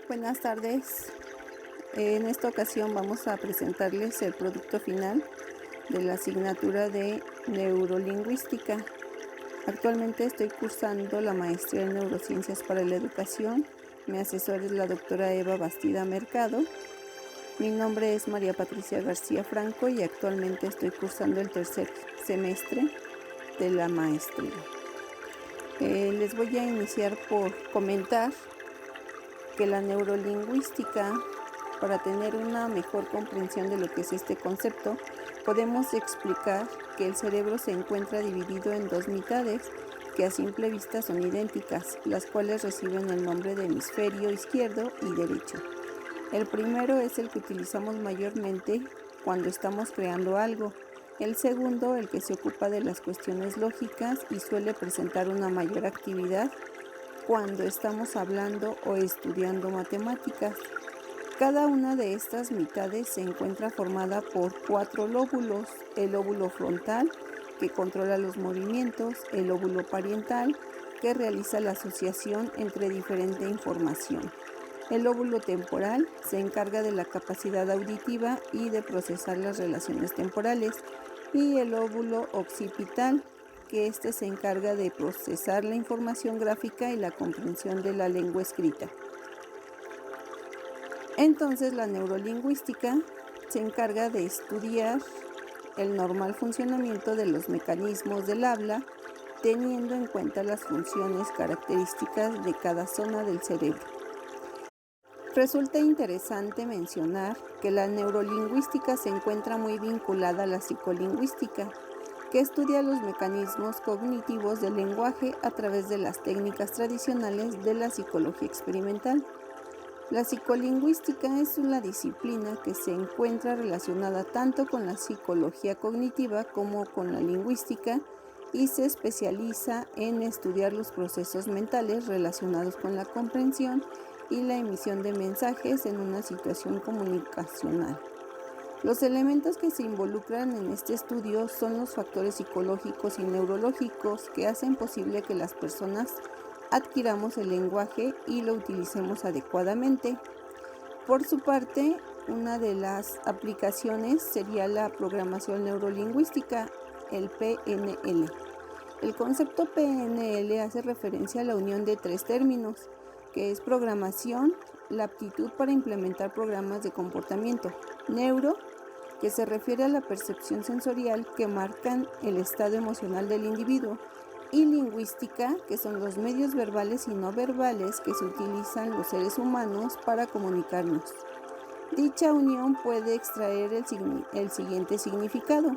Buenas tardes. En esta ocasión vamos a presentarles el producto final de la asignatura de Neurolingüística. Actualmente estoy cursando la maestría en Neurociencias para la Educación. Mi asesora es la doctora Eva Bastida Mercado. Mi nombre es María Patricia García Franco y actualmente estoy cursando el tercer semestre de la maestría. Les voy a iniciar por comentar que la neurolingüística, para tener una mejor comprensión de lo que es este concepto, podemos explicar que el cerebro se encuentra dividido en dos mitades que a simple vista son idénticas, las cuales reciben el nombre de hemisferio izquierdo y derecho. El primero es el que utilizamos mayormente cuando estamos creando algo. El segundo, el que se ocupa de las cuestiones lógicas y suele presentar una mayor actividad cuando estamos hablando o estudiando matemáticas. Cada una de estas mitades se encuentra formada por 4 lóbulos: el lóbulo frontal, que controla los movimientos; el lóbulo parietal, que realiza la asociación entre diferente información; el lóbulo temporal se encarga de la capacidad auditiva y de procesar las relaciones temporales; y el lóbulo occipital, que se encarga de procesar la información gráfica y la comprensión de la lengua escrita. Entonces, la neurolingüística se encarga de estudiar el normal funcionamiento de los mecanismos del habla, teniendo en cuenta las funciones características de cada zona del cerebro. Resulta interesante mencionar que la neurolingüística se encuentra muy vinculada a la psicolingüística, que estudia los mecanismos cognitivos del lenguaje a través de las técnicas tradicionales de la psicología experimental. La psicolingüística es una disciplina que se encuentra relacionada tanto con la psicología cognitiva como con la lingüística y se especializa en estudiar los procesos mentales relacionados con la comprensión y la emisión de mensajes en una situación comunicacional. Los elementos que se involucran en este estudio son los factores psicológicos y neurológicos que hacen posible que las personas adquiramos el lenguaje y lo utilicemos adecuadamente. Por su parte, una de las aplicaciones sería la programación neurolingüística, el PNL. El concepto PNL hace referencia a la unión de 3 términos, que es programación, la aptitud para implementar programas de comportamiento; neuro, que se refiere a la percepción sensorial que marcan el estado emocional del individuo; y lingüística, que son los medios verbales y no verbales que se utilizan los seres humanos para comunicarnos. Dicha unión puede extraer el siguiente significado.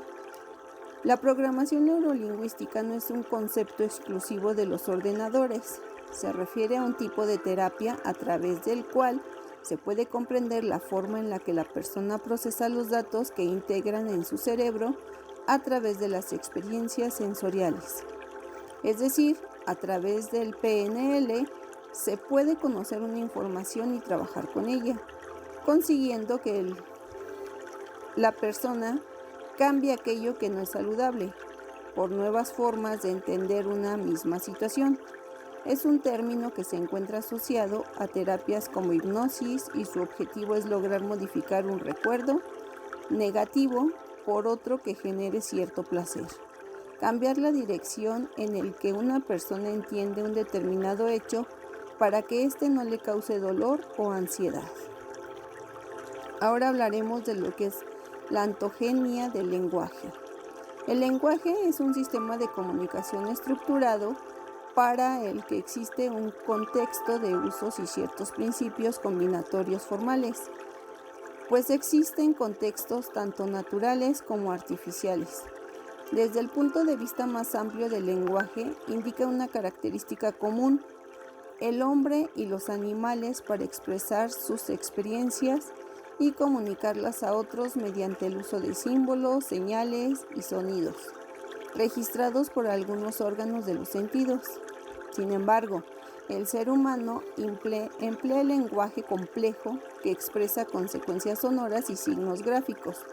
La programación neurolingüística no es un concepto exclusivo de los ordenadores. Se refiere a un tipo de terapia a través del cual se puede comprender la forma en la que la persona procesa los datos que integran en su cerebro a través de las experiencias sensoriales. Es decir, a través del PNL se puede conocer una información y trabajar con ella, consiguiendo que la persona cambie aquello que no es saludable por nuevas formas de entender una misma situación. Es un término que se encuentra asociado a terapias como hipnosis y su objetivo es lograr modificar un recuerdo negativo por otro que genere cierto placer. Cambiar la dirección en el que una persona entiende un determinado hecho para que éste no le cause dolor o ansiedad. Ahora hablaremos de lo que es la ontogenia del lenguaje. El lenguaje es un sistema de comunicación estructurado para el que existe un contexto de usos y ciertos principios combinatorios formales, pues existen contextos tanto naturales como artificiales. Desde el punto de vista más amplio del lenguaje, indica una característica común: el hombre y los animales para expresar sus experiencias y comunicarlas a otros mediante el uso de símbolos, señales y sonidos, registrados por algunos órganos de los sentidos. Sin embargo, el ser humano emplea el lenguaje complejo que expresa consecuencias sonoras y signos gráficos.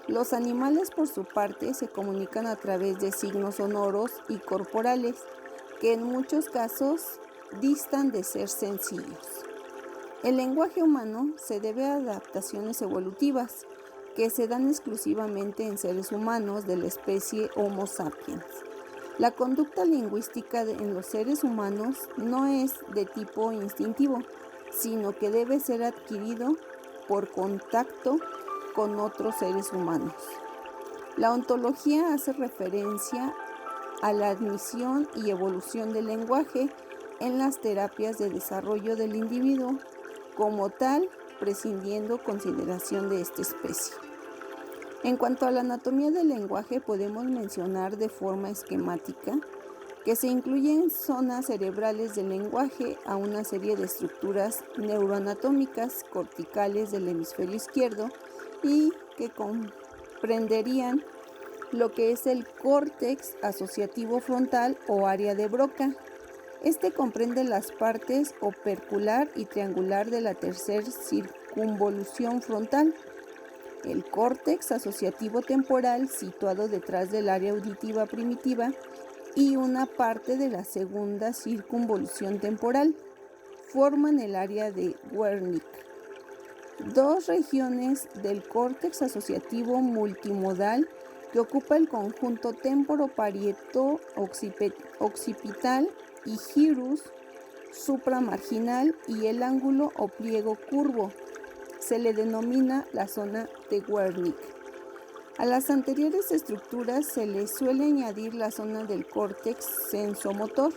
Los animales, por su parte, se comunican a través de signos sonoros y corporales, que en muchos casos distan de ser sencillos. El lenguaje humano se debe a adaptaciones evolutivas que se dan exclusivamente en seres humanos de la especie Homo sapiens. La conducta lingüística en los seres humanos no es de tipo instintivo, sino que debe ser adquirido por contacto con otros seres humanos. La ontología hace referencia a la admisión y evolución del lenguaje en las terapias de desarrollo del individuo, como tal, prescindiendo consideración de esta especie. En cuanto a la anatomía del lenguaje, podemos mencionar de forma esquemática que se incluyen zonas cerebrales del lenguaje a una serie de estructuras neuroanatómicas corticales del hemisferio izquierdo y que comprenderían lo que es el córtex asociativo frontal o área de Broca. Este comprende las partes opercular y triangular de la tercera circunvolución frontal, el córtex asociativo temporal situado detrás del área auditiva primitiva y una parte de la segunda circunvolución temporal. Forman el área de Wernicke. Dos regiones del córtex asociativo multimodal que ocupa el conjunto temporoparieto-occipital y gyrus supramarginal y el ángulo o pliego curvo. Se le denomina la zona de Wernicke. A las anteriores estructuras se le suele añadir la zona del córtex sensomotor,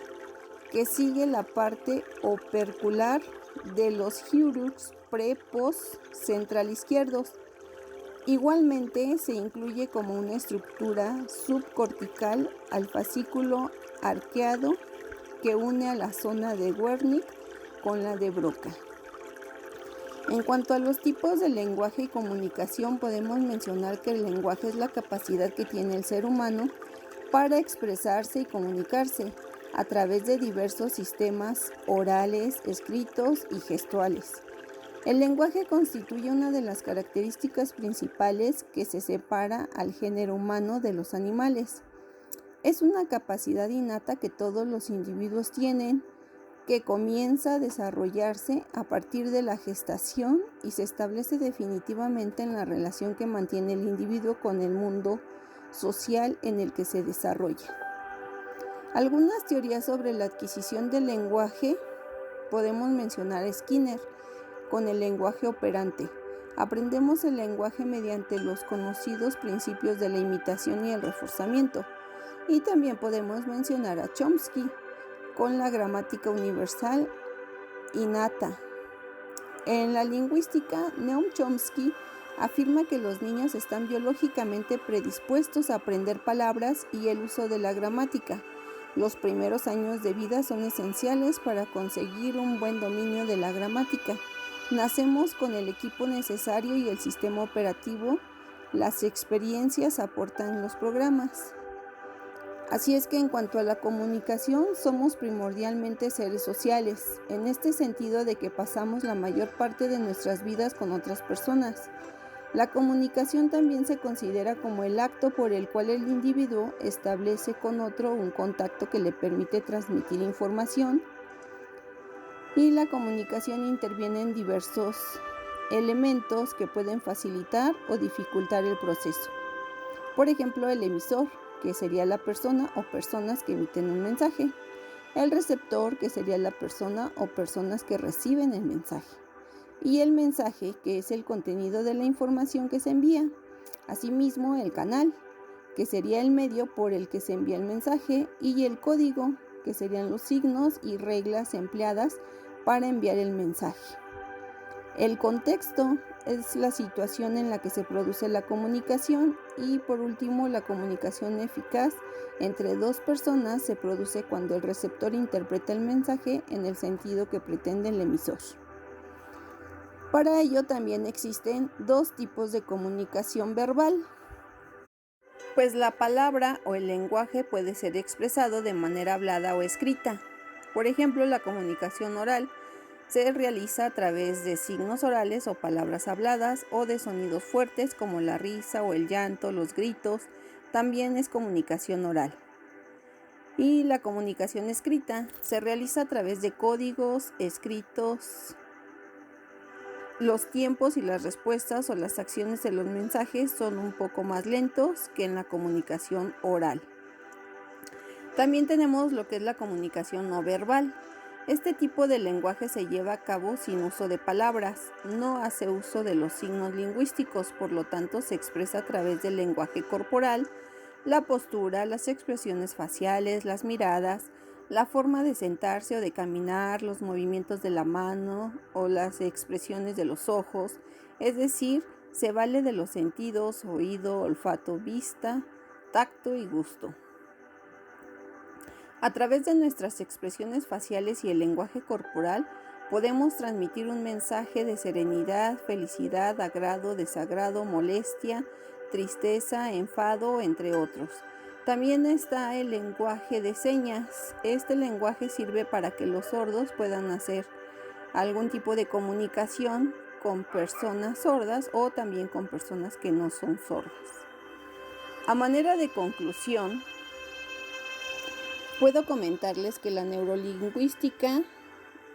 que sigue la parte opercular de los gyrus pre-post central izquierdos. Igualmente se incluye como una estructura subcortical al fascículo arqueado que une a la zona de Wernicke con la de Broca. En cuanto a los tipos de lenguaje y comunicación, podemos mencionar que el lenguaje es la capacidad que tiene el ser humano para expresarse y comunicarse a través de diversos sistemas orales, escritos y gestuales. El lenguaje constituye una de las características principales que se separa al género humano de los animales. Es una capacidad innata que todos los individuos tienen, que comienza a desarrollarse a partir de la gestación y se establece definitivamente en la relación que mantiene el individuo con el mundo social en el que se desarrolla. Algunas teorías sobre la adquisición del lenguaje podemos mencionar a Skinner con el lenguaje operante. Aprendemos el lenguaje mediante los conocidos principios de la imitación y el reforzamiento. Y también podemos mencionar a Chomsky con la gramática universal innata. En la lingüística, Noam Chomsky afirma que los niños están biológicamente predispuestos a aprender palabras y el uso de la gramática. Los primeros años de vida son esenciales para conseguir un buen dominio de la gramática. Nacemos con el equipo necesario y el sistema operativo. Las experiencias aportan los programas. Así es que en cuanto a la comunicación, somos primordialmente seres sociales, en este sentido de que pasamos la mayor parte de nuestras vidas con otras personas. La comunicación también se considera como el acto por el cual el individuo establece con otro un contacto que le permite transmitir información, y la comunicación interviene en diversos elementos que pueden facilitar o dificultar el proceso. Por ejemplo, el emisor, que sería la persona o personas que emiten un mensaje. El receptor, que sería la persona o personas que reciben el mensaje. Y el mensaje, que es el contenido de la información que se envía. Asimismo, el canal, que sería el medio por el que se envía el mensaje, y el código, que serían los signos y reglas empleadas para enviar el mensaje. El contexto es la situación en la que se produce la comunicación y por último la comunicación eficaz entre dos personas se produce cuando el receptor interpreta el mensaje en el sentido que pretende el emisor. Para ello también existen dos tipos de comunicación verbal, pues la palabra o el lenguaje puede ser expresado de manera hablada o escrita. Por ejemplo, la comunicación oral se realiza a través de signos orales o palabras habladas o de sonidos fuertes como la risa o el llanto, los gritos. También es comunicación oral. Y la comunicación escrita se realiza a través de códigos escritos los tiempos y las respuestas o las acciones de los mensajes son un poco más lentos que en la comunicación oral. También tenemos lo que es la comunicación no verbal. Este tipo de lenguaje se lleva a cabo sin uso de palabras, no hace uso de los signos lingüísticos, por lo tanto se expresa a través del lenguaje corporal, la postura, las expresiones faciales, las miradas, la forma de sentarse o de caminar, los movimientos de la mano o las expresiones de los ojos, es decir, se vale de los sentidos, oído, olfato, vista, tacto y gusto. A través de nuestras expresiones faciales y el lenguaje corporal, podemos transmitir un mensaje de serenidad, felicidad, agrado, desagrado, molestia, tristeza, enfado, entre otros. También está el lenguaje de señas. Este lenguaje sirve para que los sordos puedan hacer algún tipo de comunicación con personas sordas o también con personas que no son sordas. A manera de conclusión, puedo comentarles que la neurolingüística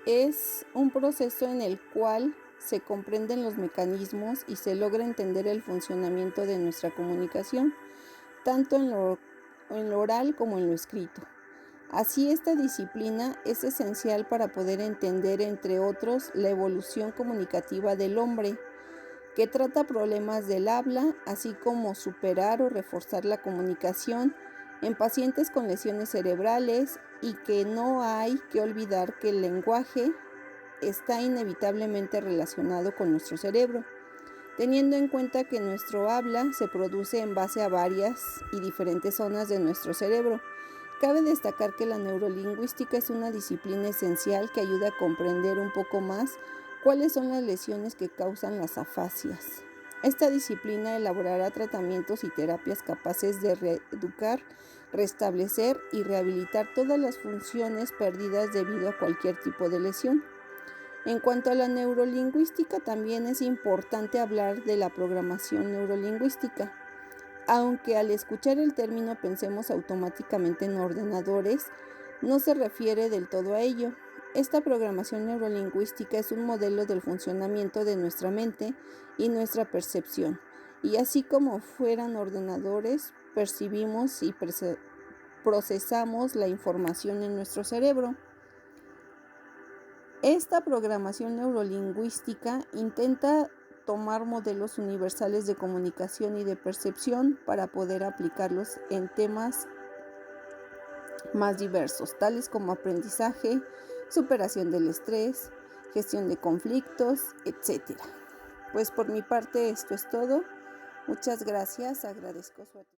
es un proceso en el cual se comprenden los mecanismos y se logra entender el funcionamiento de nuestra comunicación, tanto en lo oral como en lo escrito. Así, esta disciplina es esencial para poder entender, entre otros, la evolución comunicativa del hombre, que trata problemas del habla, así como superar o reforzar la comunicación en pacientes con lesiones cerebrales, y que no hay que olvidar que el lenguaje está inevitablemente relacionado con nuestro cerebro, teniendo en cuenta que nuestro habla se produce en base a varias y diferentes zonas de nuestro cerebro. Cabe destacar que la neurolingüística es una disciplina esencial que ayuda a comprender un poco más cuáles son las lesiones que causan las afasias. Esta disciplina elaborará tratamientos y terapias capaces de reeducar, restablecer y rehabilitar todas las funciones perdidas debido a cualquier tipo de lesión. En cuanto a la neurolingüística, también es importante hablar de la programación neurolingüística. Aunque al escuchar el término pensemos automáticamente en ordenadores, no se refiere del todo a ello. Esta programación neurolingüística es un modelo del funcionamiento de nuestra mente y nuestra percepción, y así como fueran ordenadores, percibimos y procesamos la información en nuestro cerebro. Esta programación neurolingüística intenta tomar modelos universales de comunicación y de percepción para poder aplicarlos en temas más diversos, tales como aprendizaje, superación del estrés, gestión de conflictos, etc. Pues por mi parte esto es todo. Muchas gracias, agradezco su atención.